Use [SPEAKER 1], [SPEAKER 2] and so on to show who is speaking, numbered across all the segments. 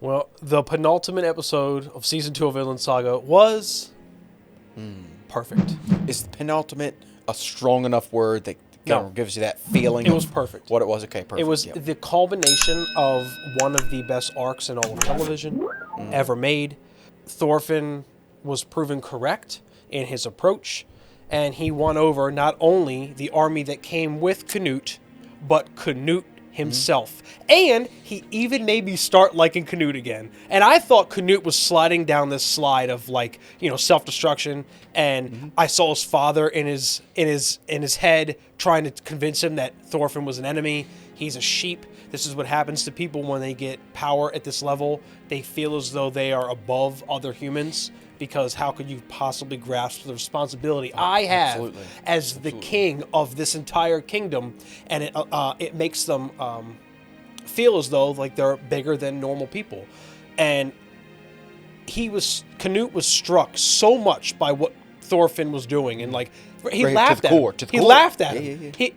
[SPEAKER 1] Well, the penultimate episode of season 2 of Vinland Saga was perfect.
[SPEAKER 2] Is penultimate a strong enough word that kind
[SPEAKER 1] No.
[SPEAKER 2] of gives you that feeling?
[SPEAKER 1] It was
[SPEAKER 2] of
[SPEAKER 1] perfect.
[SPEAKER 2] What it was? Okay, perfect.
[SPEAKER 1] It was
[SPEAKER 2] Yep.
[SPEAKER 1] the culmination of one of the best arcs in all of television ever made. Thorfinn was proven correct in his approach, and he won over not only the army that came with Canute, but Canute himself. And he even made me start liking Canute again. And I thought Canute was sliding down this slide of self-destruction, and I saw his father in his head trying to convince him that Thorfinn was an enemy. He's a sheep. This is what happens to people when they get power at this level. They feel as though they are above other humans, because how could you possibly grasp the responsibility I have
[SPEAKER 2] Absolutely.
[SPEAKER 1] as the king of this entire kingdom? And it makes them feel as though like they're bigger than normal people. And Canute was struck so much by what Thorfinn was doing, and like he
[SPEAKER 2] Right,
[SPEAKER 1] laughed
[SPEAKER 2] to the
[SPEAKER 1] at him.
[SPEAKER 2] core, to the
[SPEAKER 1] He
[SPEAKER 2] core.
[SPEAKER 1] laughed at
[SPEAKER 2] Yeah,
[SPEAKER 1] him.
[SPEAKER 2] yeah, yeah.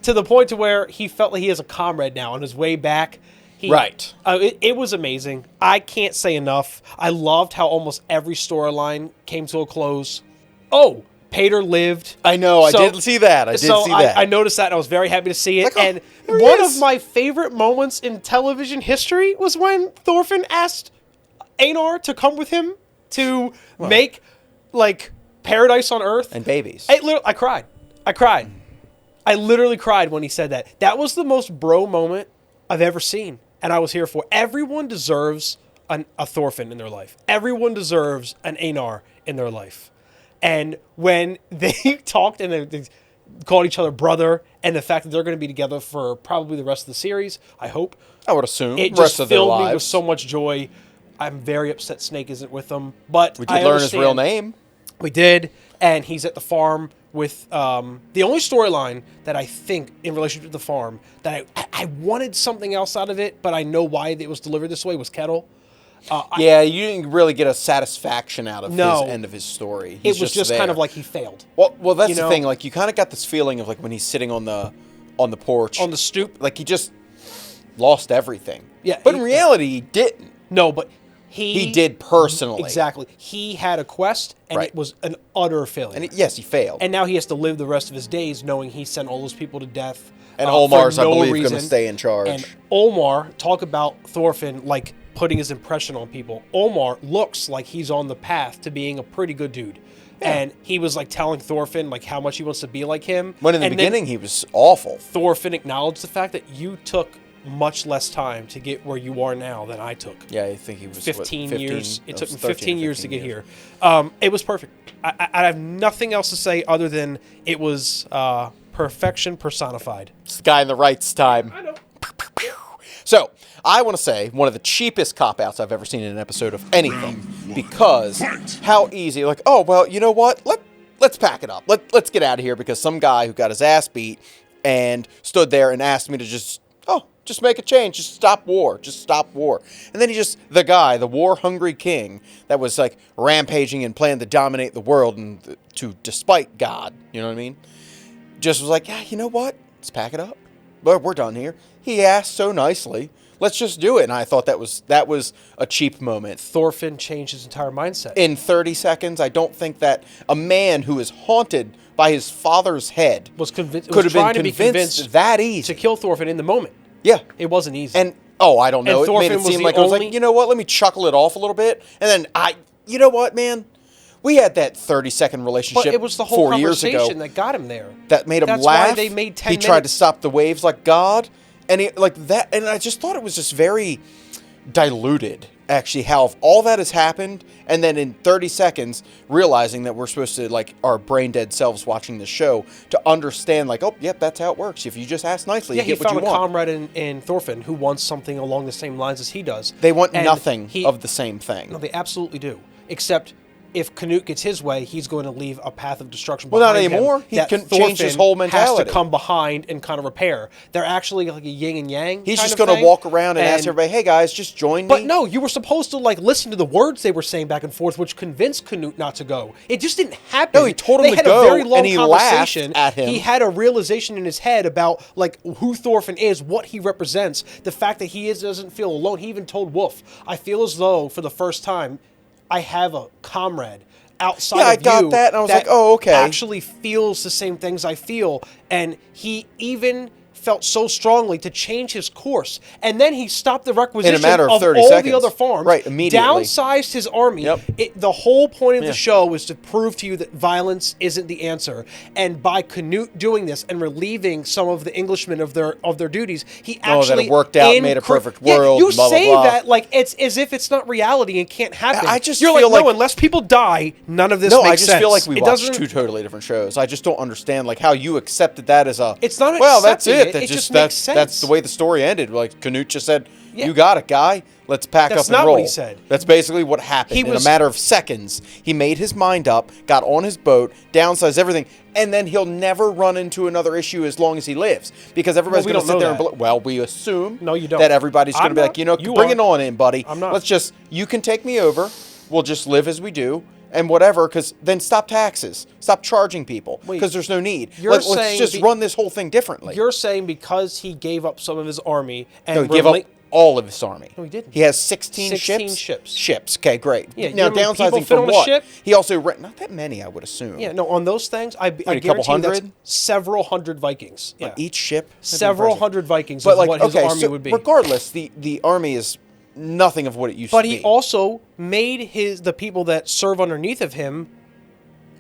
[SPEAKER 1] To the point to where he felt like he has a comrade now on his way back.
[SPEAKER 2] Right.
[SPEAKER 1] It was amazing. I can't say enough. I loved how almost every storyline came to a close. Oh, Pater lived.
[SPEAKER 2] I know. I did see that. I did see that.
[SPEAKER 1] I noticed that, and I was very happy to see it.
[SPEAKER 2] Like, oh,
[SPEAKER 1] and
[SPEAKER 2] there he
[SPEAKER 1] one
[SPEAKER 2] is.
[SPEAKER 1] of my favorite moments in television history was when Thorfinn asked Einar to come with him to make like paradise on Earth.
[SPEAKER 2] And babies.
[SPEAKER 1] I cried. I literally cried when he said that. That was the most bro moment I've ever seen, and I was here for. Everyone deserves a Thorfinn in their life. Everyone deserves an Einar in their life. And when they talked and they called each other brother, and the fact that they're going to be together for probably the rest of the series, I hope,
[SPEAKER 2] I would assume.
[SPEAKER 1] it
[SPEAKER 2] rest
[SPEAKER 1] just
[SPEAKER 2] of their
[SPEAKER 1] filled me
[SPEAKER 2] lives.
[SPEAKER 1] with so much joy. I'm very upset Snake isn't with them, but
[SPEAKER 2] We did learn his real name.
[SPEAKER 1] We did, and he's at the farm with the only storyline that I think in relationship to the farm that I wanted something else out of it, but I know why it was delivered this way, was Kettle.
[SPEAKER 2] Yeah, you didn't really get a satisfaction out of
[SPEAKER 1] No.
[SPEAKER 2] his end of his story.
[SPEAKER 1] It
[SPEAKER 2] He's
[SPEAKER 1] was just
[SPEAKER 2] there.
[SPEAKER 1] kind of like he failed.
[SPEAKER 2] Well, that's
[SPEAKER 1] you
[SPEAKER 2] the
[SPEAKER 1] know?
[SPEAKER 2] thing. Like, you kind of got this feeling of like when he's sitting on the porch,
[SPEAKER 1] On the stoop.
[SPEAKER 2] like he just lost everything.
[SPEAKER 1] Yeah,
[SPEAKER 2] but in reality, he didn't.
[SPEAKER 1] No, but he
[SPEAKER 2] did personally.
[SPEAKER 1] Exactly. He had a quest, and
[SPEAKER 2] Right.
[SPEAKER 1] it was an utter failure.
[SPEAKER 2] And yes, he failed.
[SPEAKER 1] And now he has to live the rest of his days knowing he sent all those people to death.
[SPEAKER 2] And
[SPEAKER 1] for
[SPEAKER 2] Olmar's, I
[SPEAKER 1] no
[SPEAKER 2] believe,
[SPEAKER 1] reason.
[SPEAKER 2] going to stay in charge.
[SPEAKER 1] And Olmar, talk about Thorfinn like putting his impression on people. Olmar looks like he's on the path to being a pretty good dude. And he was like telling Thorfinn like how much he wants to be like him.
[SPEAKER 2] when in the
[SPEAKER 1] And then
[SPEAKER 2] beginning he was awful.
[SPEAKER 1] Thorfinn acknowledged the fact that you took much less time to get where you are now than I took.
[SPEAKER 2] Yeah, I think he was
[SPEAKER 1] 15
[SPEAKER 2] what,
[SPEAKER 1] years. It
[SPEAKER 2] was
[SPEAKER 1] took me
[SPEAKER 2] 13 or
[SPEAKER 1] 15 years to
[SPEAKER 2] 15
[SPEAKER 1] get
[SPEAKER 2] years.
[SPEAKER 1] here. It was perfect. I have nothing else to say other than it was perfection personified.
[SPEAKER 2] It's the guy in the right's time.
[SPEAKER 1] I know.
[SPEAKER 2] So, I want to say one of the cheapest cop-outs I've ever seen in an episode of anything, because how easy, like, oh, well, you know what? Let's pack it up. Let's get out of here, because some guy who got his ass beat and stood there and asked me to just make a change, just stop war. And then the war-hungry king that was like rampaging and planned to dominate the world and despite God, you know what I mean? Just was like, yeah, you know what? Let's pack it up. But we're done here. He asked so nicely. Let's just do it. And I thought that was a cheap moment.
[SPEAKER 1] Thorfinn changed his entire mindset.
[SPEAKER 2] In 30 seconds, I don't think that a man who is haunted by his father's head
[SPEAKER 1] was convinced.
[SPEAKER 2] could have
[SPEAKER 1] trying
[SPEAKER 2] been
[SPEAKER 1] to be
[SPEAKER 2] convinced that easy.
[SPEAKER 1] to kill Thorfinn in the moment.
[SPEAKER 2] Yeah.
[SPEAKER 1] It wasn't easy.
[SPEAKER 2] And, I don't know.
[SPEAKER 1] And
[SPEAKER 2] It made
[SPEAKER 1] Thorfinn
[SPEAKER 2] it
[SPEAKER 1] was
[SPEAKER 2] seem
[SPEAKER 1] the
[SPEAKER 2] like I was like,
[SPEAKER 1] only-
[SPEAKER 2] you know what? Let me chuckle it off a little bit. And then you know what, man? We had that 30-second relationship
[SPEAKER 1] but it was the whole
[SPEAKER 2] 4 years ago.
[SPEAKER 1] conversation that got him there.
[SPEAKER 2] That made him
[SPEAKER 1] That's
[SPEAKER 2] laugh.
[SPEAKER 1] why they made 10
[SPEAKER 2] He tried to
[SPEAKER 1] minutes.
[SPEAKER 2] stop the waves like God, and and I just thought it was just very diluted. Actually, how all that has happened, and then in 30 seconds, realizing that we're supposed to like our brain dead selves watching the show to understand, like, oh, yep, that's how it works. If you just ask nicely,
[SPEAKER 1] Yeah,
[SPEAKER 2] you
[SPEAKER 1] he
[SPEAKER 2] get what
[SPEAKER 1] found
[SPEAKER 2] you
[SPEAKER 1] a
[SPEAKER 2] want.
[SPEAKER 1] comrade in Thorfinn who wants something along the same lines as he does.
[SPEAKER 2] They want
[SPEAKER 1] And
[SPEAKER 2] nothing
[SPEAKER 1] he-
[SPEAKER 2] of the same thing.
[SPEAKER 1] No, they absolutely do. Except if Canute gets his way, he's going to leave a path of destruction
[SPEAKER 2] Well,
[SPEAKER 1] behind
[SPEAKER 2] not
[SPEAKER 1] him.
[SPEAKER 2] anymore. He
[SPEAKER 1] that
[SPEAKER 2] can change his
[SPEAKER 1] Thorfinn
[SPEAKER 2] whole
[SPEAKER 1] has
[SPEAKER 2] mentality.
[SPEAKER 1] to come behind and kind of repair. They're actually like a yin and yang.
[SPEAKER 2] He's
[SPEAKER 1] kind
[SPEAKER 2] just
[SPEAKER 1] of
[SPEAKER 2] going to
[SPEAKER 1] thing.
[SPEAKER 2] walk around and ask everybody, "Hey guys, just join me."
[SPEAKER 1] But no, you were supposed to like listen to the words they were saying back and forth, which convinced Canute not to go. It just didn't happen.
[SPEAKER 2] No, he told him
[SPEAKER 1] they
[SPEAKER 2] to
[SPEAKER 1] had
[SPEAKER 2] go,
[SPEAKER 1] a very long
[SPEAKER 2] and he laughed
[SPEAKER 1] conversation.
[SPEAKER 2] at him.
[SPEAKER 1] He had a realization in his head about like who Thorfinn is, what he represents, the fact that doesn't feel alone. He even told Wolf, "I feel as though for the first time, I have a comrade." Outside
[SPEAKER 2] Yeah, I
[SPEAKER 1] of
[SPEAKER 2] got
[SPEAKER 1] you
[SPEAKER 2] that, and I was like, oh, okay.
[SPEAKER 1] Actually feels the same things I feel, and he even felt so strongly to change his course, and then he stopped the requisition
[SPEAKER 2] matter of 30
[SPEAKER 1] all
[SPEAKER 2] seconds.
[SPEAKER 1] the other farms,
[SPEAKER 2] Right, immediately.
[SPEAKER 1] downsized his army.
[SPEAKER 2] Yep.
[SPEAKER 1] The whole point of
[SPEAKER 2] Yeah.
[SPEAKER 1] the show was to prove to you that violence isn't the answer, and by Canute doing this and relieving some of the Englishmen of their duties, he actually
[SPEAKER 2] that it worked out, made a perfect world,
[SPEAKER 1] You
[SPEAKER 2] blah, blah,
[SPEAKER 1] say
[SPEAKER 2] blah.
[SPEAKER 1] that like it's as if it's not reality and can't happen.
[SPEAKER 2] I just
[SPEAKER 1] You're
[SPEAKER 2] feel
[SPEAKER 1] like, no,
[SPEAKER 2] like-
[SPEAKER 1] unless people die, none of this
[SPEAKER 2] No,
[SPEAKER 1] makes
[SPEAKER 2] I just
[SPEAKER 1] sense.
[SPEAKER 2] feel like we
[SPEAKER 1] It
[SPEAKER 2] watched
[SPEAKER 1] doesn't-
[SPEAKER 2] two totally different shows. I just don't understand like how you accepted that as a.
[SPEAKER 1] It's not
[SPEAKER 2] well, that's
[SPEAKER 1] accepting
[SPEAKER 2] it.
[SPEAKER 1] it,
[SPEAKER 2] That
[SPEAKER 1] it just
[SPEAKER 2] that's
[SPEAKER 1] makes sense.
[SPEAKER 2] that's the way the story ended. Like Canute just said,
[SPEAKER 1] Yeah.
[SPEAKER 2] "You got it, guy. Let's pack
[SPEAKER 1] That's
[SPEAKER 2] up and
[SPEAKER 1] not
[SPEAKER 2] roll."
[SPEAKER 1] what he said.
[SPEAKER 2] That's basically what happened.
[SPEAKER 1] He
[SPEAKER 2] In
[SPEAKER 1] was-
[SPEAKER 2] a matter of seconds, he made his mind up, got on his boat, downsized everything, and then he'll never run into another issue as long as he lives because everybody's
[SPEAKER 1] Well, we
[SPEAKER 2] going to sit
[SPEAKER 1] don't
[SPEAKER 2] there
[SPEAKER 1] know
[SPEAKER 2] and well, we assume
[SPEAKER 1] No, you don't.
[SPEAKER 2] that everybody's going to
[SPEAKER 1] I'm
[SPEAKER 2] be
[SPEAKER 1] not.
[SPEAKER 2] like, you know,
[SPEAKER 1] You
[SPEAKER 2] bring
[SPEAKER 1] are.
[SPEAKER 2] it on in, buddy.
[SPEAKER 1] I'm not.
[SPEAKER 2] Let's just you can take me over. We'll just live as we do. And whatever, because then stop taxes, stop charging people,
[SPEAKER 1] Wait,
[SPEAKER 2] because there's no need.
[SPEAKER 1] you're
[SPEAKER 2] Let's
[SPEAKER 1] saying
[SPEAKER 2] just run this whole thing differently.
[SPEAKER 1] You're saying because he gave up some of his army and
[SPEAKER 2] No, he gave up all of his army.
[SPEAKER 1] No, he didn't.
[SPEAKER 2] He has 16
[SPEAKER 1] 16
[SPEAKER 2] ships.
[SPEAKER 1] ships.
[SPEAKER 2] Ships. Okay, great.
[SPEAKER 1] Yeah,
[SPEAKER 2] now
[SPEAKER 1] you know how many people
[SPEAKER 2] downsizing
[SPEAKER 1] fit
[SPEAKER 2] from
[SPEAKER 1] on a
[SPEAKER 2] what?
[SPEAKER 1] ship?
[SPEAKER 2] He also rent not that many, I would assume.
[SPEAKER 1] Yeah, no, on those things, I
[SPEAKER 2] a couple
[SPEAKER 1] guarantee you that's
[SPEAKER 2] hundred?
[SPEAKER 1] several hundred Vikings. Yeah.
[SPEAKER 2] On each ship. That'd be
[SPEAKER 1] Several
[SPEAKER 2] impressive.
[SPEAKER 1] hundred Vikings
[SPEAKER 2] But
[SPEAKER 1] is
[SPEAKER 2] like,
[SPEAKER 1] what his
[SPEAKER 2] okay,
[SPEAKER 1] army
[SPEAKER 2] so
[SPEAKER 1] would be.
[SPEAKER 2] regardless, the army is nothing of what it used
[SPEAKER 1] But
[SPEAKER 2] to be.
[SPEAKER 1] he also made the people that serve underneath of him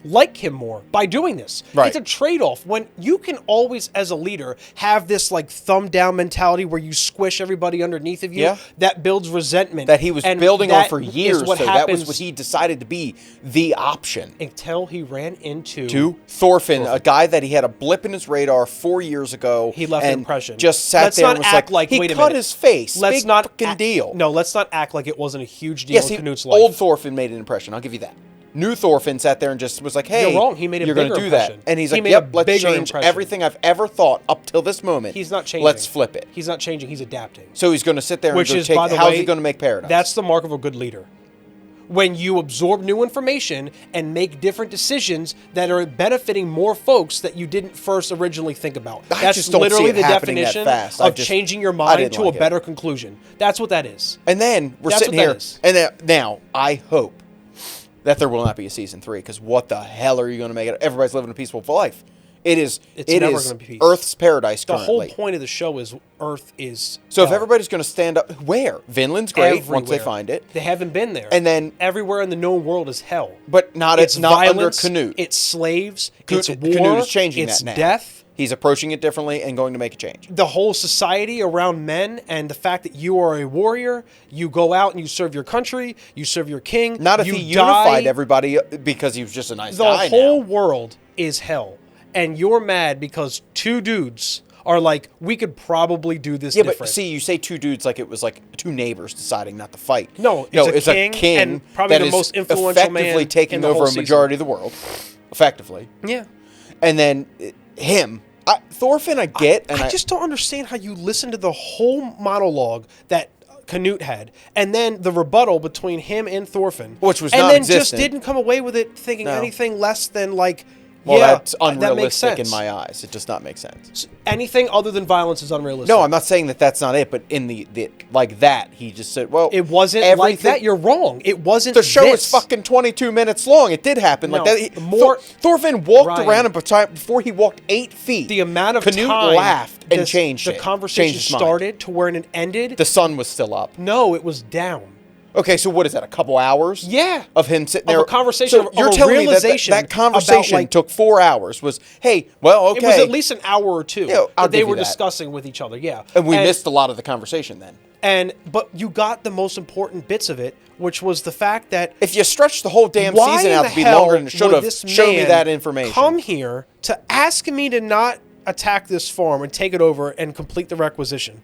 [SPEAKER 1] like him more by doing this.
[SPEAKER 2] Right.
[SPEAKER 1] It's a trade-off when you can always, as a leader, have this like thumb down mentality where you squish everybody underneath of you.
[SPEAKER 2] Yeah.
[SPEAKER 1] That builds resentment.
[SPEAKER 2] that he was
[SPEAKER 1] And
[SPEAKER 2] building on
[SPEAKER 1] that
[SPEAKER 2] for
[SPEAKER 1] is
[SPEAKER 2] years.
[SPEAKER 1] what
[SPEAKER 2] So that was
[SPEAKER 1] happens
[SPEAKER 2] what he decided to be the option.
[SPEAKER 1] until he ran into
[SPEAKER 2] To Thorfinn, a guy that he had a blip in his radar 4 years ago.
[SPEAKER 1] He left an
[SPEAKER 2] and
[SPEAKER 1] impression.
[SPEAKER 2] Just sat
[SPEAKER 1] Let's
[SPEAKER 2] there
[SPEAKER 1] not
[SPEAKER 2] and was
[SPEAKER 1] act
[SPEAKER 2] like, he
[SPEAKER 1] wait a
[SPEAKER 2] cut
[SPEAKER 1] minute.
[SPEAKER 2] his face.
[SPEAKER 1] Let's
[SPEAKER 2] Big
[SPEAKER 1] not
[SPEAKER 2] fucking deal.
[SPEAKER 1] No, let's not act like it wasn't a huge deal
[SPEAKER 2] Yes,
[SPEAKER 1] in Canute's life.
[SPEAKER 2] old Thorfinn made an impression. I'll give you that. New Thorfinn sat there and just was like, "Hey,
[SPEAKER 1] You're wrong. He made a
[SPEAKER 2] you're gonna
[SPEAKER 1] bigger
[SPEAKER 2] do that."
[SPEAKER 1] impression.
[SPEAKER 2] And he's
[SPEAKER 1] He
[SPEAKER 2] like,
[SPEAKER 1] made a
[SPEAKER 2] "Yep, let's
[SPEAKER 1] bigger
[SPEAKER 2] change
[SPEAKER 1] impression.
[SPEAKER 2] everything I've ever thought up till this moment.
[SPEAKER 1] He's not changing.
[SPEAKER 2] Let's flip it."
[SPEAKER 1] He's not changing. He's adapting.
[SPEAKER 2] So he's going to sit there
[SPEAKER 1] Which
[SPEAKER 2] and go
[SPEAKER 1] is,
[SPEAKER 2] take.
[SPEAKER 1] by the
[SPEAKER 2] How's
[SPEAKER 1] way,
[SPEAKER 2] he going to make Paradise?
[SPEAKER 1] That's the mark of a good leader. When you absorb new information and make different decisions that are benefiting more folks that you didn't first originally think about.
[SPEAKER 2] I
[SPEAKER 1] That's
[SPEAKER 2] just don't see
[SPEAKER 1] literally
[SPEAKER 2] it
[SPEAKER 1] the
[SPEAKER 2] happening that
[SPEAKER 1] definition
[SPEAKER 2] fast.
[SPEAKER 1] of changing your
[SPEAKER 2] I
[SPEAKER 1] mind
[SPEAKER 2] didn't
[SPEAKER 1] to
[SPEAKER 2] like
[SPEAKER 1] a
[SPEAKER 2] it.
[SPEAKER 1] better conclusion. That's what that is.
[SPEAKER 2] And then we're
[SPEAKER 1] That's
[SPEAKER 2] sitting
[SPEAKER 1] what that
[SPEAKER 2] here,
[SPEAKER 1] is.
[SPEAKER 2] and then, now I hope that there will not be a season 3 because what the hell are you going to make it? Everybody's living a peaceful life. It's
[SPEAKER 1] never gonna be peace.
[SPEAKER 2] Earth's paradise
[SPEAKER 1] The
[SPEAKER 2] currently.
[SPEAKER 1] whole point of the show is Earth is
[SPEAKER 2] So if
[SPEAKER 1] hell.
[SPEAKER 2] everybody's going to stand up, where Vinland's great once they
[SPEAKER 1] Everywhere.
[SPEAKER 2] find it,
[SPEAKER 1] They haven't been there.
[SPEAKER 2] and then
[SPEAKER 1] everywhere in the known world is hell.
[SPEAKER 2] but not
[SPEAKER 1] It's
[SPEAKER 2] not
[SPEAKER 1] violence,
[SPEAKER 2] under Canute.
[SPEAKER 1] it's slaves,
[SPEAKER 2] Canute,
[SPEAKER 1] it's war,
[SPEAKER 2] Canute is changing
[SPEAKER 1] it's
[SPEAKER 2] that now.
[SPEAKER 1] death.
[SPEAKER 2] He's approaching it differently and going to make a change.
[SPEAKER 1] The whole society around men and the fact that you are a warrior, you go out and you serve your country, you serve your king.
[SPEAKER 2] Not if
[SPEAKER 1] you
[SPEAKER 2] he
[SPEAKER 1] die,
[SPEAKER 2] unified everybody because he was just a nice
[SPEAKER 1] The
[SPEAKER 2] guy
[SPEAKER 1] whole
[SPEAKER 2] now.
[SPEAKER 1] world is hell. And you're mad because two dudes are like, we could probably do this
[SPEAKER 2] Yeah,
[SPEAKER 1] different.
[SPEAKER 2] but see, you say two dudes like it was like two neighbors deciding not to fight.
[SPEAKER 1] No,
[SPEAKER 2] it's
[SPEAKER 1] a
[SPEAKER 2] a
[SPEAKER 1] king
[SPEAKER 2] king
[SPEAKER 1] and probably
[SPEAKER 2] that
[SPEAKER 1] the
[SPEAKER 2] is
[SPEAKER 1] most influential
[SPEAKER 2] effectively
[SPEAKER 1] man
[SPEAKER 2] taking
[SPEAKER 1] in the
[SPEAKER 2] over
[SPEAKER 1] whole
[SPEAKER 2] a
[SPEAKER 1] season.
[SPEAKER 2] majority of the world, effectively.
[SPEAKER 1] yeah.
[SPEAKER 2] And then him, Thorfinn, I get, and
[SPEAKER 1] I just don't understand how you listen to the whole monologue that Canute had, and then the rebuttal between him and Thorfinn,
[SPEAKER 2] Which was
[SPEAKER 1] and then just
[SPEAKER 2] non-existent.
[SPEAKER 1] didn't come away with it thinking
[SPEAKER 2] No.
[SPEAKER 1] anything less than like,
[SPEAKER 2] well,
[SPEAKER 1] yeah,
[SPEAKER 2] that's
[SPEAKER 1] that makes
[SPEAKER 2] unrealistic in
[SPEAKER 1] sense.
[SPEAKER 2] my eyes. It does not make sense.
[SPEAKER 1] Anything other than violence is unrealistic.
[SPEAKER 2] No, I'm not saying that that's not it, but in the like that, he just said, well,
[SPEAKER 1] It wasn't like
[SPEAKER 2] everything-
[SPEAKER 1] that. You're wrong. It wasn't.
[SPEAKER 2] The show
[SPEAKER 1] this.
[SPEAKER 2] is fucking 22 minutes long. It did happen
[SPEAKER 1] No,
[SPEAKER 2] like that.
[SPEAKER 1] more-
[SPEAKER 2] Thorfinn walked
[SPEAKER 1] Ryan.
[SPEAKER 2] around and before he walked 8 feet.
[SPEAKER 1] The amount of
[SPEAKER 2] Canute
[SPEAKER 1] time
[SPEAKER 2] laughed and
[SPEAKER 1] this-
[SPEAKER 2] changed
[SPEAKER 1] the
[SPEAKER 2] it.
[SPEAKER 1] conversation
[SPEAKER 2] Changed his mind.
[SPEAKER 1] started to where it ended.
[SPEAKER 2] The sun was still up.
[SPEAKER 1] No, it was down.
[SPEAKER 2] Okay, so what is that? A couple hours?
[SPEAKER 1] Yeah.
[SPEAKER 2] Of him sitting
[SPEAKER 1] Of
[SPEAKER 2] there.
[SPEAKER 1] a conversation,
[SPEAKER 2] So
[SPEAKER 1] of
[SPEAKER 2] you're
[SPEAKER 1] a
[SPEAKER 2] telling me that
[SPEAKER 1] realization
[SPEAKER 2] that conversation
[SPEAKER 1] about, like-
[SPEAKER 2] took 4 hours. Was hey, well, okay.
[SPEAKER 1] It was at least an hour or two
[SPEAKER 2] Yeah, I'll
[SPEAKER 1] that they
[SPEAKER 2] give you
[SPEAKER 1] were
[SPEAKER 2] that.
[SPEAKER 1] discussing with each other. Yeah,
[SPEAKER 2] and we missed a lot of the conversation then.
[SPEAKER 1] But you got the most important bits of it, which was the fact that
[SPEAKER 2] If you stretch the whole damn
[SPEAKER 1] why
[SPEAKER 2] season
[SPEAKER 1] in
[SPEAKER 2] out
[SPEAKER 1] the
[SPEAKER 2] to be
[SPEAKER 1] hell
[SPEAKER 2] longer than it should
[SPEAKER 1] would
[SPEAKER 2] have,
[SPEAKER 1] this
[SPEAKER 2] show me
[SPEAKER 1] man
[SPEAKER 2] that information.
[SPEAKER 1] come here to ask me to not attack this farm and take it over and complete the requisition?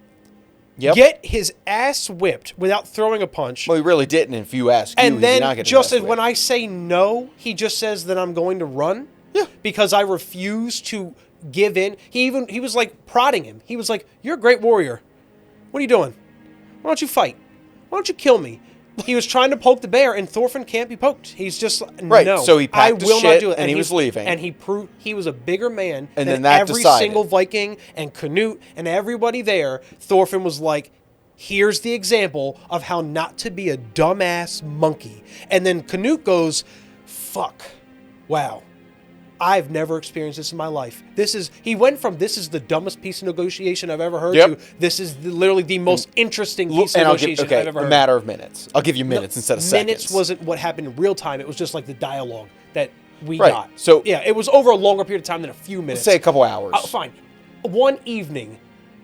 [SPEAKER 2] Yep.
[SPEAKER 1] get his ass whipped without throwing a punch.
[SPEAKER 2] Well, he really didn't. If you ask,
[SPEAKER 1] And
[SPEAKER 2] you, he did not
[SPEAKER 1] then
[SPEAKER 2] get his
[SPEAKER 1] just
[SPEAKER 2] ass
[SPEAKER 1] as when
[SPEAKER 2] whipped.
[SPEAKER 1] I say no, he just says that I'm going to run.
[SPEAKER 2] Yeah.
[SPEAKER 1] Because I refuse to give in. He was like prodding him. He was like, "You're a great warrior. What are you doing? Why don't you fight? Why don't you kill me?" He was trying to poke the bear, and Thorfinn can't be poked. He's just
[SPEAKER 2] Right,
[SPEAKER 1] no.
[SPEAKER 2] so he packed
[SPEAKER 1] I
[SPEAKER 2] his
[SPEAKER 1] will
[SPEAKER 2] shit
[SPEAKER 1] not do it.
[SPEAKER 2] and he was leaving.
[SPEAKER 1] And he proved he was a bigger man
[SPEAKER 2] And
[SPEAKER 1] than
[SPEAKER 2] then that
[SPEAKER 1] every
[SPEAKER 2] decided.
[SPEAKER 1] single Viking and Canute and everybody there. Thorfinn was like, "Here's the example of how not to be a dumbass monkey." And then Canute goes, "Fuck, wow. I've never experienced this in my life." He went from this is the dumbest piece of negotiation I've ever heard
[SPEAKER 2] Yep.
[SPEAKER 1] to this is literally the most interesting piece of
[SPEAKER 2] And I'll give,
[SPEAKER 1] negotiation
[SPEAKER 2] okay,
[SPEAKER 1] I've ever
[SPEAKER 2] a
[SPEAKER 1] heard.
[SPEAKER 2] matter of minutes. I'll give you minutes instead of seconds.
[SPEAKER 1] Minutes wasn't what happened in real time. It was just like the dialogue that we
[SPEAKER 2] Right.
[SPEAKER 1] got.
[SPEAKER 2] So-
[SPEAKER 1] yeah, it was over a longer period of time than a few minutes.
[SPEAKER 2] Say a couple hours.
[SPEAKER 1] Fine. One evening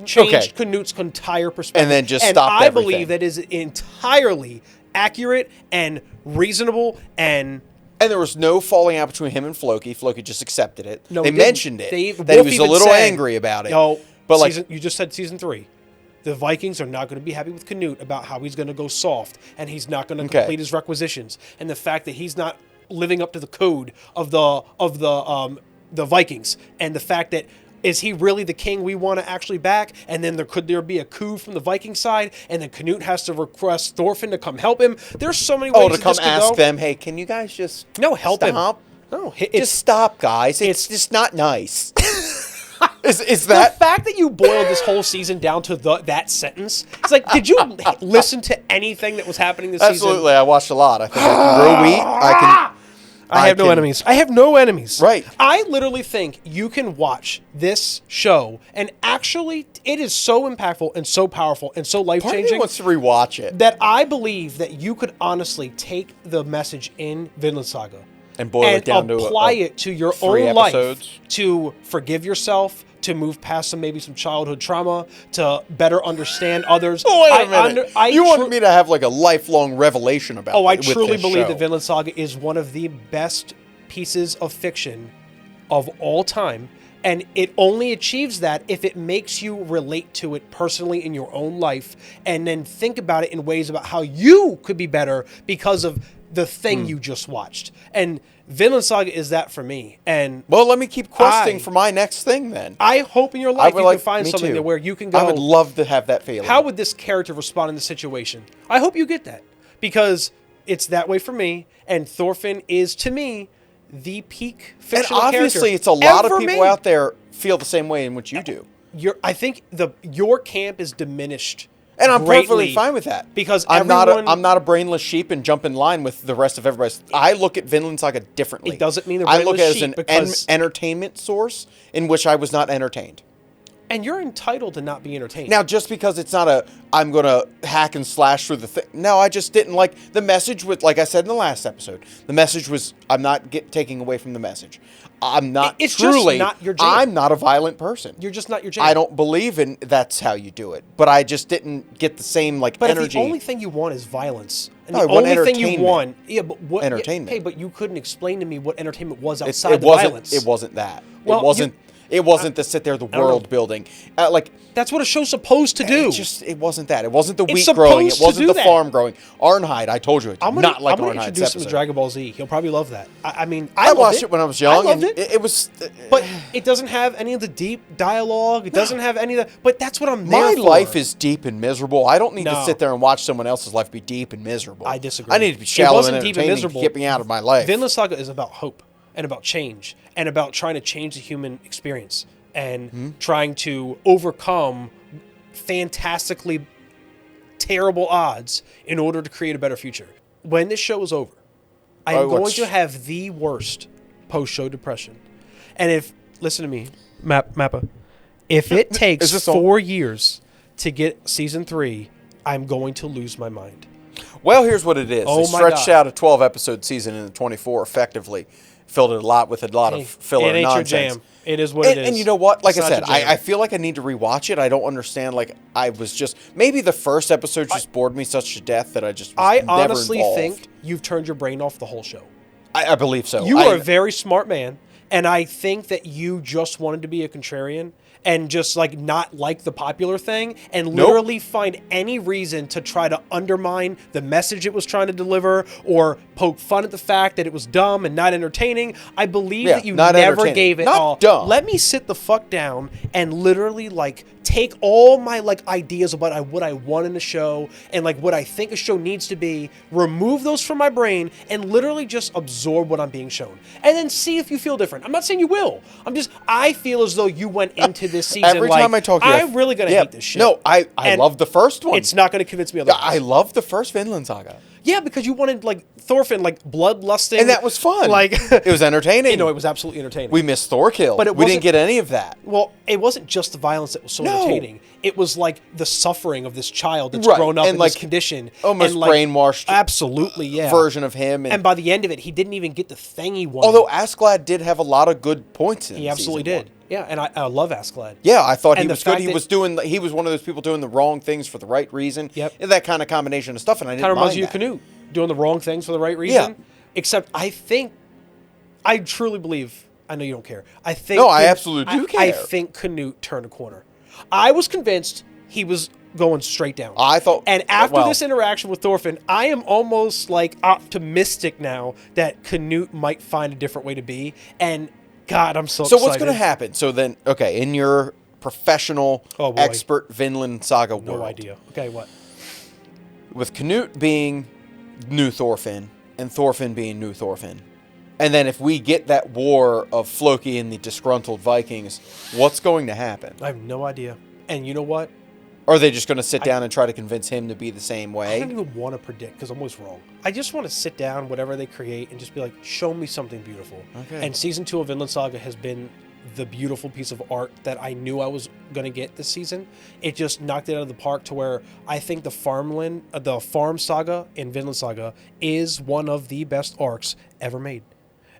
[SPEAKER 1] changed
[SPEAKER 2] Okay.
[SPEAKER 1] Canute's entire perspective.
[SPEAKER 2] And then just
[SPEAKER 1] and
[SPEAKER 2] stopped
[SPEAKER 1] I
[SPEAKER 2] everything.
[SPEAKER 1] believe that is entirely accurate and reasonable and
[SPEAKER 2] And there was no falling out between him and Floki. Floki just accepted it.
[SPEAKER 1] no,
[SPEAKER 2] they
[SPEAKER 1] he didn't.
[SPEAKER 2] mentioned it.
[SPEAKER 1] Wolf
[SPEAKER 2] That he was a
[SPEAKER 1] even
[SPEAKER 2] little
[SPEAKER 1] said,
[SPEAKER 2] angry about it.
[SPEAKER 1] "Yo,
[SPEAKER 2] but like,
[SPEAKER 1] you just said season 3. The Vikings are not going to be happy with Canute about how he's going to go soft and he's not going to
[SPEAKER 2] Okay.
[SPEAKER 1] complete his requisitions, and the fact that he's not living up to the code of the Vikings, and the fact that is he really the king we want to actually back? And then could there be a coup from the Viking side? And then Canute has to request Thorfinn to come help him. There's so many ways
[SPEAKER 2] to
[SPEAKER 1] that
[SPEAKER 2] come
[SPEAKER 1] this could
[SPEAKER 2] ask
[SPEAKER 1] go.
[SPEAKER 2] them, hey, can you guys just
[SPEAKER 1] help
[SPEAKER 2] stop?
[SPEAKER 1] him. No,
[SPEAKER 2] Just stop, guys. It's just not nice. is
[SPEAKER 1] the
[SPEAKER 2] that
[SPEAKER 1] fact that you boiled this whole season down to that sentence? It's like, did you listen to anything that was happening this season?
[SPEAKER 2] absolutely? I watched a lot. I think I can grow wheat.
[SPEAKER 1] I have no enemies. I have no enemies.
[SPEAKER 2] Right.
[SPEAKER 1] I literally think you can watch this show and actually it is so impactful and so powerful and so
[SPEAKER 2] Part of me
[SPEAKER 1] life-changing
[SPEAKER 2] wants to rewatch it
[SPEAKER 1] that I believe that you could honestly take the message in Vinland Saga
[SPEAKER 2] and boil it down to
[SPEAKER 1] apply it to your
[SPEAKER 2] 3
[SPEAKER 1] own
[SPEAKER 2] episodes.
[SPEAKER 1] life to forgive yourself, to move past some childhood trauma, to better understand others.
[SPEAKER 2] Oh, wait a minute. You wanted me to have like a lifelong revelation about
[SPEAKER 1] I
[SPEAKER 2] with
[SPEAKER 1] truly
[SPEAKER 2] this
[SPEAKER 1] believe
[SPEAKER 2] show.
[SPEAKER 1] that Vinland Saga is one of the best pieces of fiction of all time. And it only achieves that if it makes you relate to it personally in your own life and then think about it in ways about how you could be better because of the thing you just watched. And Vinland Saga is that for me. And
[SPEAKER 2] Well, let me keep questing
[SPEAKER 1] I-
[SPEAKER 2] for my next thing then.
[SPEAKER 1] I hope in your life
[SPEAKER 2] would
[SPEAKER 1] you
[SPEAKER 2] like-
[SPEAKER 1] can find
[SPEAKER 2] me
[SPEAKER 1] something
[SPEAKER 2] too.
[SPEAKER 1] that where you can go,
[SPEAKER 2] I would love to have that feeling.
[SPEAKER 1] how would this character respond in this situation? I hope you get that because it's that way for me. And Thorfinn is, to me, the peak
[SPEAKER 2] and
[SPEAKER 1] fictional
[SPEAKER 2] obviously,
[SPEAKER 1] character
[SPEAKER 2] it's a lot of
[SPEAKER 1] ever
[SPEAKER 2] people
[SPEAKER 1] made.
[SPEAKER 2] out there feel the same way in which you do.
[SPEAKER 1] I think your camp is diminished,
[SPEAKER 2] And I'm
[SPEAKER 1] greatly
[SPEAKER 2] perfectly fine with that
[SPEAKER 1] because
[SPEAKER 2] I'm
[SPEAKER 1] everyone,
[SPEAKER 2] not a brainless sheep and jump in line with the rest of everybody. I look at Vinland Saga differently.
[SPEAKER 1] It doesn't mean a
[SPEAKER 2] I look
[SPEAKER 1] brainless
[SPEAKER 2] at it as
[SPEAKER 1] sheep
[SPEAKER 2] an
[SPEAKER 1] because-
[SPEAKER 2] entertainment source in which I was not entertained.
[SPEAKER 1] and you're entitled to not be entertained.
[SPEAKER 2] Now, just because it's not I'm going to hack and slash through the thing. No, I just didn't like the message. Like I said in the last episode, the message was I'm not taking away from the message. I'm not
[SPEAKER 1] It's just
[SPEAKER 2] truly.
[SPEAKER 1] not your jam.
[SPEAKER 2] I'm not a violent person.
[SPEAKER 1] you're just not your jam.
[SPEAKER 2] I don't believe in that's how you do it. But I just didn't get the same
[SPEAKER 1] But
[SPEAKER 2] energy.
[SPEAKER 1] if the only thing you want is violence, and
[SPEAKER 2] No,
[SPEAKER 1] the
[SPEAKER 2] I want
[SPEAKER 1] only thing you
[SPEAKER 2] entertainment.
[SPEAKER 1] want, but what
[SPEAKER 2] Entertainment.
[SPEAKER 1] Hey, but you couldn't explain to me what entertainment was
[SPEAKER 2] It
[SPEAKER 1] outside the
[SPEAKER 2] wasn't.
[SPEAKER 1] violence.
[SPEAKER 2] It wasn't that.
[SPEAKER 1] Well,
[SPEAKER 2] it wasn't. It wasn't to sit there the
[SPEAKER 1] don't know.
[SPEAKER 2] world building. Like
[SPEAKER 1] That's what a show's supposed to do.
[SPEAKER 2] it wasn't that. It wasn't the
[SPEAKER 1] It's
[SPEAKER 2] wheat growing. It
[SPEAKER 1] supposed to
[SPEAKER 2] wasn't
[SPEAKER 1] do
[SPEAKER 2] the
[SPEAKER 1] that.
[SPEAKER 2] farm growing. Arnheid, I told you, I did not like
[SPEAKER 1] I'm gonna
[SPEAKER 2] Arnheid's
[SPEAKER 1] introduce him to
[SPEAKER 2] episode.
[SPEAKER 1] Dragon Ball Z. He'll probably love that. I mean,
[SPEAKER 2] I
[SPEAKER 1] loved
[SPEAKER 2] watched it when I was young,
[SPEAKER 1] I loved
[SPEAKER 2] and
[SPEAKER 1] it.
[SPEAKER 2] it was.
[SPEAKER 1] But it doesn't have any of the deep dialogue. It doesn't have any of that. But that's what I'm there
[SPEAKER 2] my
[SPEAKER 1] for.
[SPEAKER 2] life is deep and miserable. I don't need to
[SPEAKER 1] No.
[SPEAKER 2] sit there and watch someone else's life be deep and miserable.
[SPEAKER 1] I disagree.
[SPEAKER 2] I need to be
[SPEAKER 1] It
[SPEAKER 2] shallow
[SPEAKER 1] wasn't
[SPEAKER 2] and
[SPEAKER 1] deep and
[SPEAKER 2] entertaining
[SPEAKER 1] miserable.
[SPEAKER 2] to get me out of my life.
[SPEAKER 1] Vinland Saga is about hope and about change and about trying to change the human experience and
[SPEAKER 2] Hmm?
[SPEAKER 1] trying to overcome fantastically terrible odds in order to create a better future. When this show is over, I am going to have the worst post-show depression. And listen to me, Mappa, if it takes
[SPEAKER 2] this on?
[SPEAKER 1] 4 years to get season 3, I'm going to lose my mind.
[SPEAKER 2] Well, here's what it is.
[SPEAKER 1] Oh
[SPEAKER 2] They
[SPEAKER 1] my
[SPEAKER 2] stretched
[SPEAKER 1] God.
[SPEAKER 2] out a 12-episode season into 24 effectively. Filled it with a lot of filler
[SPEAKER 1] It ain't
[SPEAKER 2] nonsense.
[SPEAKER 1] your jam. It is what it is.
[SPEAKER 2] And you know what? Like
[SPEAKER 1] It's
[SPEAKER 2] I
[SPEAKER 1] not
[SPEAKER 2] said,
[SPEAKER 1] your jam.
[SPEAKER 2] I feel like I need to rewatch it. I don't understand. Like I was just maybe the first episode just bored me such to death that I just was
[SPEAKER 1] I
[SPEAKER 2] never
[SPEAKER 1] honestly
[SPEAKER 2] involved.
[SPEAKER 1] think you've turned your brain off the whole show.
[SPEAKER 2] I believe so.
[SPEAKER 1] You are a very smart man, and I think that you just wanted to be a contrarian, and just like not like the popular thing and literally find any reason to try to undermine the message it was trying to deliver or poke fun at the fact that it was dumb and not entertaining. I believe that you never gave it all.
[SPEAKER 2] Dumb.
[SPEAKER 1] Let me sit the fuck down and literally like take all my like ideas about what I want in a show and like what I think a show needs to be, remove those from my brain and literally just absorb what I'm being shown. And then see if you feel different. I'm not saying you will. I feel as though you went into this season
[SPEAKER 2] Every
[SPEAKER 1] like,
[SPEAKER 2] time I talk to you,
[SPEAKER 1] I'm really going to hate this shit.
[SPEAKER 2] No, I love the first one.
[SPEAKER 1] It's not going to convince me otherwise.
[SPEAKER 2] I love the first Vinland Saga.
[SPEAKER 1] Yeah, because you wanted like Thorfinn like bloodlusting.
[SPEAKER 2] And that was fun.
[SPEAKER 1] Like
[SPEAKER 2] it was entertaining.
[SPEAKER 1] You know, it was absolutely entertaining.
[SPEAKER 2] We missed Thorkill. But we didn't get any of that.
[SPEAKER 1] Well, it wasn't just the violence that was so entertaining. It was like the suffering of this child that's
[SPEAKER 2] right.
[SPEAKER 1] grown up
[SPEAKER 2] and
[SPEAKER 1] in
[SPEAKER 2] like,
[SPEAKER 1] this condition.
[SPEAKER 2] Almost
[SPEAKER 1] and like,
[SPEAKER 2] brainwashed
[SPEAKER 1] absolutely, yeah.
[SPEAKER 2] version of him.
[SPEAKER 1] And by the end of it, he didn't even get the thing he wanted.
[SPEAKER 2] Although Askeladd did have a lot of good points in it.
[SPEAKER 1] He absolutely did. Yeah, and I love Askeladd.
[SPEAKER 2] Yeah, I thought
[SPEAKER 1] And
[SPEAKER 2] he
[SPEAKER 1] the
[SPEAKER 2] was good.
[SPEAKER 1] fact
[SPEAKER 2] He was one of those people doing the wrong things for the right reason.
[SPEAKER 1] Yep.
[SPEAKER 2] And that kind of combination of stuff, and I didn't
[SPEAKER 1] Kind of reminds
[SPEAKER 2] mind
[SPEAKER 1] you of
[SPEAKER 2] that.
[SPEAKER 1] Canute, doing the wrong things for the right reason.
[SPEAKER 2] Yeah.
[SPEAKER 1] Except I truly believe, I know you don't care. I absolutely
[SPEAKER 2] do care.
[SPEAKER 1] I think Canute turned a corner. I was convinced he was going straight down.
[SPEAKER 2] I thought...
[SPEAKER 1] And after this interaction with Thorfinn, I am almost like optimistic now that Canute might find a different way to be. And God, I'm so excited.
[SPEAKER 2] So what's going to happen? So then, okay, in your professional, expert Vinland Saga world.
[SPEAKER 1] No idea. Okay, what?
[SPEAKER 2] With Canute being new Thorfinn and Thorfinn being new Thorfinn. And then if we get that war of Floki and the disgruntled Vikings, what's going to happen?
[SPEAKER 1] I have no idea. And you know what?
[SPEAKER 2] Or are they just going to sit down and try to convince him to be the same way?
[SPEAKER 1] I don't even want to predict because I'm always wrong. I just want to sit down, whatever they create, and just be like, show me something beautiful.
[SPEAKER 2] Okay.
[SPEAKER 1] And Season 2 of Vinland Saga has been the beautiful piece of art that I knew I was going to get this season. It just knocked it out of the park to where I think the farm saga in Vinland Saga is one of the best arcs ever made.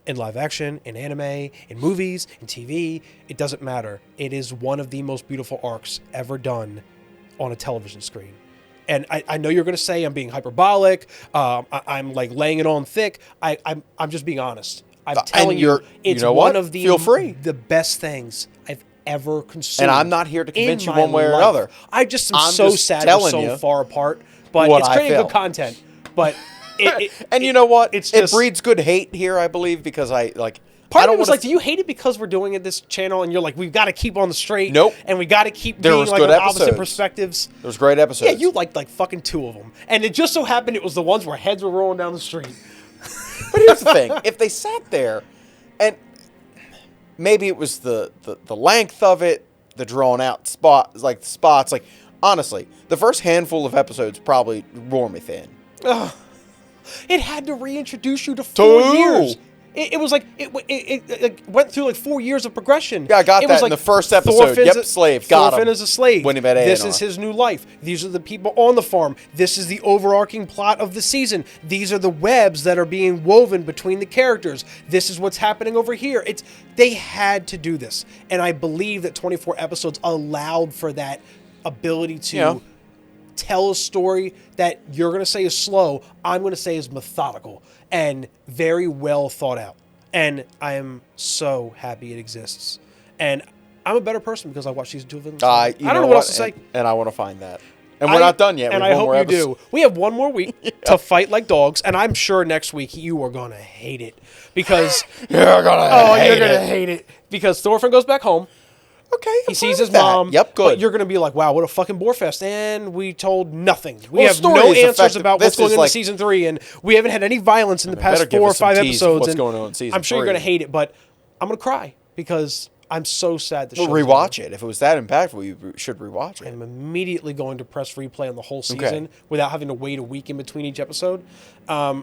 [SPEAKER 1] In live action, in anime, in movies, in TV, it doesn't matter. It is one of the most beautiful arcs ever done on a television screen. And I know you're going to say I'm being hyperbolic. I'm like laying it on thick. I'm just being honest. I'm telling you, it's one of the best things I've ever consumed.
[SPEAKER 2] And I'm not here to convince you one way or another.
[SPEAKER 1] I just am so sad we're so far apart. But it's creating good content. But
[SPEAKER 2] and you know what?
[SPEAKER 1] It
[SPEAKER 2] breeds good hate here, I believe, because
[SPEAKER 1] Part of it was like, do you hate it because we're doing it this channel and you're like, we've got to keep on the straight?
[SPEAKER 2] Nope.
[SPEAKER 1] And we got to keep being like on opposite perspectives.
[SPEAKER 2] There was great episodes.
[SPEAKER 1] Yeah, you liked like fucking 2 of them. And it just so happened it was the ones where heads were rolling down the street.
[SPEAKER 2] But here's the thing. If they sat there and maybe it was the length of it, the drawn out spots, like honestly, the first handful of episodes probably wore me thin.
[SPEAKER 1] Ugh. It had to reintroduce you to 4 years. It was like it went through like 4 years of progression.
[SPEAKER 2] Yeah, I got that in the first episode. Slave. Got him.
[SPEAKER 1] Thorfinn is a slave.
[SPEAKER 2] When he met
[SPEAKER 1] this
[SPEAKER 2] Eonar.
[SPEAKER 1] is his new life. These are the people on the farm. This is the overarching plot of the season. These are the webs that are being woven between the characters. This is what's happening over here. They had to do this, and I believe that 24 episodes allowed for that ability to tell a story that you're going to say is slow. I'm going to say is methodical and very well thought out. And I am so happy it exists. And I'm a better person because I watched season 2 of Vinland Saga. I don't know what else to say.
[SPEAKER 2] And I want to find that. And we're not done yet.
[SPEAKER 1] And I hope you do. We have one more week to fight like dogs. And I'm sure next week you are going to hate it. Because
[SPEAKER 2] you're going to
[SPEAKER 1] hate it. Because Thorfinn goes back home.
[SPEAKER 2] Okay,
[SPEAKER 1] he sees his mom.
[SPEAKER 2] Yep, good.
[SPEAKER 1] But you're going to be like, wow, what a fucking Borefest. And we told nothing. We have no answers about what's going on in season 3. And we haven't had any violence in the past 4 or 5 episodes.
[SPEAKER 2] What's going on in season 3.
[SPEAKER 1] I'm sure you're going to hate it, but I'm going to cry because I'm so sad the show's
[SPEAKER 2] rewatch it. If it was that impactful, you should rewatch it.
[SPEAKER 1] I'm immediately going to press replay on the whole season without having to wait a week in between each episode.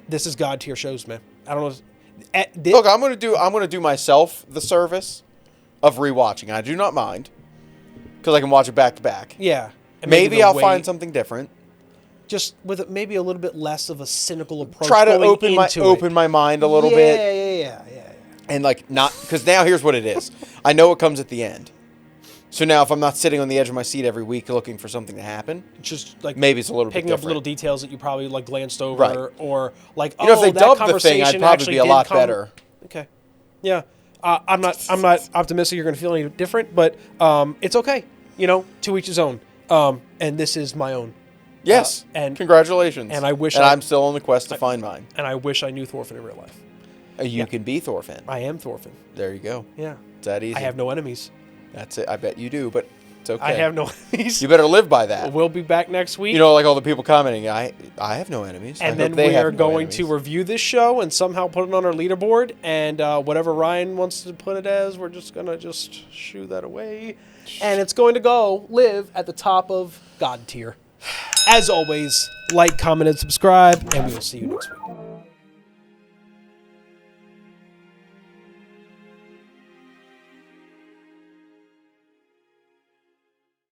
[SPEAKER 1] This is God tier shows, man. I don't know.
[SPEAKER 2] Look, I'm going to do myself the service of rewatching. I do not mind. Because I can watch it back to back.
[SPEAKER 1] Yeah. And
[SPEAKER 2] maybe I'll find something different.
[SPEAKER 1] Just with maybe a little bit less of a cynical approach.
[SPEAKER 2] Try to open my mind a little bit.
[SPEAKER 1] Yeah.
[SPEAKER 2] And because now here's what it is. I know it comes at the end. So now if I'm not sitting on the edge of my seat every week looking for something to happen,
[SPEAKER 1] just like
[SPEAKER 2] maybe it's a little bit
[SPEAKER 1] picking up little details that you probably like glanced over,
[SPEAKER 2] right.
[SPEAKER 1] Or like
[SPEAKER 2] if they dubbed the thing, I'd probably be a lot better.
[SPEAKER 1] Okay. Yeah. I'm not optimistic you're going to feel any different, but it's okay. You know, to each his own. And this is my own.
[SPEAKER 2] Yes.
[SPEAKER 1] And
[SPEAKER 2] congratulations.
[SPEAKER 1] And I wish.
[SPEAKER 2] And I'm still on the quest to find mine.
[SPEAKER 1] And I wish I knew Thorfinn in real life.
[SPEAKER 2] You can be Thorfinn.
[SPEAKER 1] I am Thorfinn.
[SPEAKER 2] There you go.
[SPEAKER 1] Yeah.
[SPEAKER 2] It's that easy.
[SPEAKER 1] I have no enemies.
[SPEAKER 2] That's it. I bet you do, but it's okay.
[SPEAKER 1] I have no enemies.
[SPEAKER 2] You better live by that.
[SPEAKER 1] We'll be back next week.
[SPEAKER 2] You know, like all the people commenting, I have no enemies.
[SPEAKER 1] And
[SPEAKER 2] I
[SPEAKER 1] then
[SPEAKER 2] hope they
[SPEAKER 1] we
[SPEAKER 2] have
[SPEAKER 1] are
[SPEAKER 2] no
[SPEAKER 1] going
[SPEAKER 2] enemies.
[SPEAKER 1] to review this show and somehow put it on our leaderboard. And whatever Ryan wants to put it as, we're just going to shoo that away. And it's going to live at the top of God tier. As always, like, comment, and subscribe. And we will see you next week.